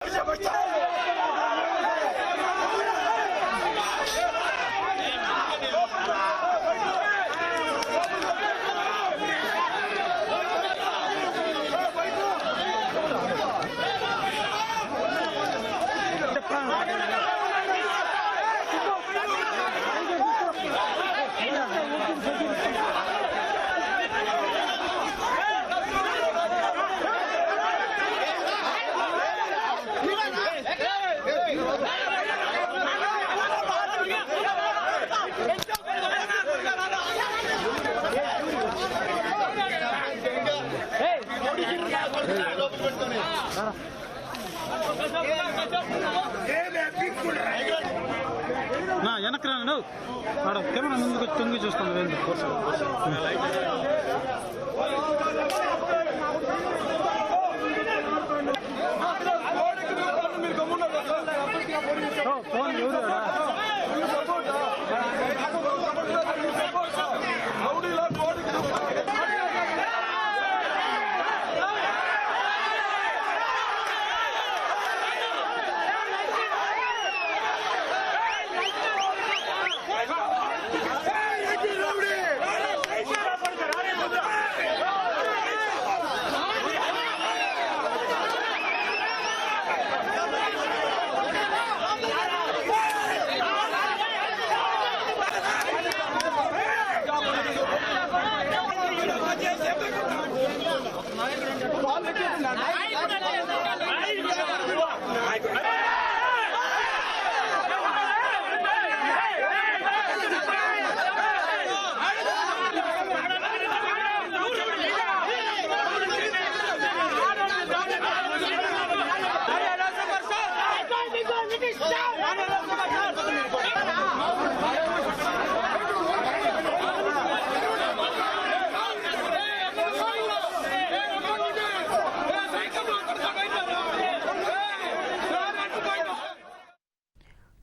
నా వెనక్కి రాను కెమెరా ముందుకు తొంగి చూస్తాను ఫోన్ ఎవరు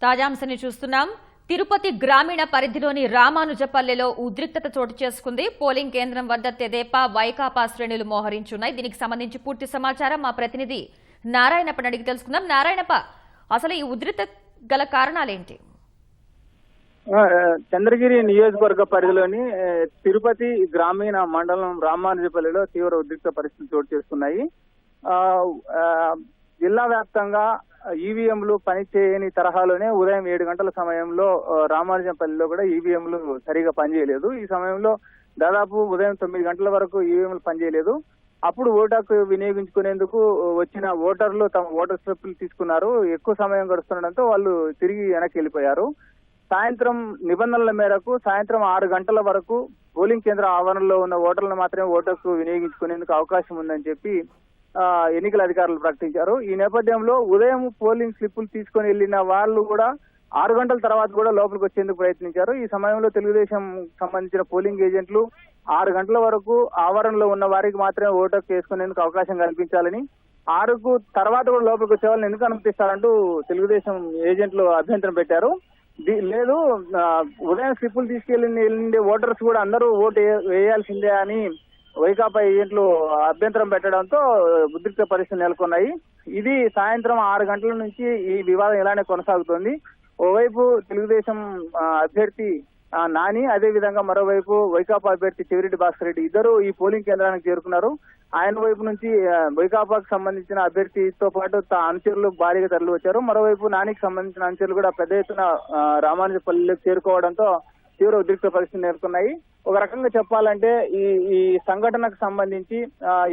తాజాంశాన్ని చూస్తున్నాం. తిరుపతి గ్రామీణ పరిధిలోని రామానుజపల్లెలో ఉద్రిక్తత చోటు చేసుకుంది. పోలింగ్ కేంద్రం వద్ద తెదేపా వైకాపా శ్రేణులు మోహరించున్నాయి. దీనికి సంబంధించి పూర్తి సమాచారం మా ప్రతినిధి నారాయణప్పని అడిగి తెలుసుకుందాం. నారాయణప్ప, అసలు ఈ ఉద్రిక్తత గల కారణాలేంటి? చంద్రగిరి నియోజకవర్గ పరిధిలోని తిరుపతి గ్రామీణ మండలం రామానుజపల్లిలో తీవ్ర ఉద్రిక్త పరిస్థితులు చోటు చేసుకున్నాయి. జిల్లా వ్యాప్తంగా ఈవీఎంలు పనిచేయని తరహాలోనే ఉదయం 7 గంటల సమయంలో రామానుజంపల్లిలో కూడా ఈవీఎంలు సరిగా పనిచేయలేదు. ఈ సమయంలో దాదాపు ఉదయం 9 గంటల వరకు ఈవీఎంలు పనిచేయలేదు. అప్పుడు ఓటాకు వినియోగించుకునేందుకు వచ్చిన ఓటర్లు తమ ఓటర్ స్లిప్లు తీసుకున్నారు. ఎక్కువ సమయం గడుస్తుండటంతో వాళ్ళు తిరిగి వెనక్కి వెళ్ళిపోయారు. సాయంత్రం నిబంధనల మేరకు సాయంత్రం 6 గంటల వరకు పోలింగ్ కేంద్ర ఆవరణలో ఉన్న ఓటర్లను మాత్రమే ఓటర్కు వినియోగించుకునేందుకు అవకాశం ఉందని చెప్పి ఎన్నికల అధికారులు ప్రకటించారు. ఈ నేపథ్యంలో ఉదయం పోలింగ్ స్లిప్పులు తీసుకుని వెళ్లిన వాళ్ళు కూడా 6 గంటల తర్వాత కూడా లోపలికి వచ్చేందుకు ప్రయత్నించారు. ఈ సమయంలో తెలుగుదేశం సంబంధించిన పోలింగ్ ఏజెంట్లు 6 గంటల వరకు ఆవరణలో ఉన్న వారికి మాత్రమే ఓటు వేసుకునేందుకు అవకాశం కల్పించాలని, 6కు తర్వాత కూడా లోపలికి వచ్చే వాళ్ళని ఎందుకు అనుమతిస్తారంటూ తెలుగుదేశం ఏజెంట్లు అభ్యంతరం పెట్టారు. లేదు, ఉదయం స్లిప్పులు తీసుకెళ్లిండే ఓటర్స్ కూడా అందరూ ఓటు వేయాల్సిందే అని వైకాపా ఏజెంట్లు అభ్యంతరం పెట్టడంతో ఉద్రిక్త పరిస్థితులు నెలకొన్నాయి. ఇది సాయంత్రం 6 గంటల నుంచి ఈ వివాదం ఇలానే కొనసాగుతోంది. ఓవైపు తెలుగుదేశం అభ్యర్థి నాని, అదే విధంగా మరోవైపు వైకాపా అభ్యర్థి చెవిరెడ్డి భాస్కర్ రెడ్డి ఇద్దరు ఈ పోలింగ్ కేంద్రానికి చేరుకున్నారు. ఆయన వైపు నుంచి వైకాపాకు సంబంధించిన అభ్యర్థితో పాటు అనుచరులు భారీగా తరలి వచ్చారు. మరోవైపు నానికి సంబంధించిన అనుచరులు కూడా పెద్ద ఎత్తున రామానుజపల్లిలోకి చేరుకోవడంతో తీవ్ర ఉద్రిక్త పరిస్థితులు నెలకొన్నాయి. ఒక రకంగా చెప్పాలంటే ఈ సంఘటనకు సంబంధించి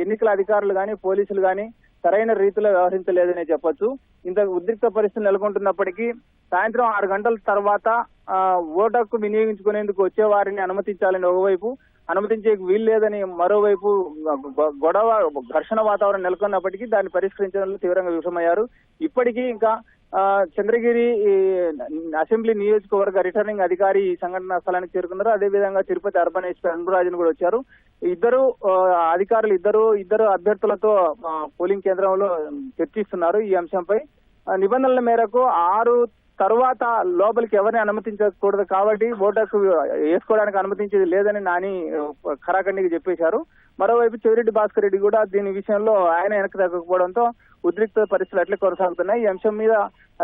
ఎన్నికల అధికారులు గాని పోలీసులు గాని సరైన రీతిలో వ్యవహరించలేదనే చెప్పొచ్చు. ఇంత ఉద్రిక్త పరిస్థితులు నెలకొంటున్నప్పటికీ సాయంత్రం 6 గంటల తర్వాత ఓటు వినియోగించుకునేందుకు వచ్చే వారిని అనుమతించాలని ఒకవైపు, అనుమతించే వీలు లేదని మరోవైపు ఘర్షణ వాతావరణం నెలకొన్నప్పటికీ దాన్ని పరిష్కరించడంలో తీవ్రంగా విఫలమయ్యారు. ఇప్పటికీ ఇంకా చంద్రగిరి అసెంబ్లీ నియోజకవర్గ రిటర్నింగ్ అధికారి ఈ సంఘటన స్థలానికి చేరుకున్నారు. అదేవిధంగా తిరుపతి అర్బన్ ఎస్పీ అన్బురాజన్ కూడా వచ్చారు. ఇద్దరు అధికారులు ఇద్దరు అభ్యర్థులతో పోలింగ్ కేంద్రంలో చర్చిస్తున్నారు ఈ అంశంపై. నిబంధనల మేరకు 6 తర్వాత లోపలికి ఎవరిని అనుమతించకూడదు కాబట్టి ఓటకు వేసుకోవడానికి అనుమతించేది లేదని నాని ఖరాఖండిగా చెప్పేశారు. మరోవైపు చెవిరెడ్డి భాస్కర్ రెడ్డి కూడా దీని విషయంలో ఆయన వెనక్కి తగ్గకపోవడంతో ఉద్రిక్త పరిస్థితులు అట్లే కొనసాగుతున్నాయి. ఈ అంశం మీద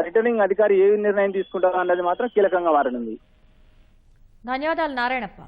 రిటర్నింగ్ అధికారి ఏ నిర్ణయం తీసుకుంటారో అన్నది మాత్రం కీలకంగా మారనుంది. ధన్యవాదాలు నారాయణప్ప.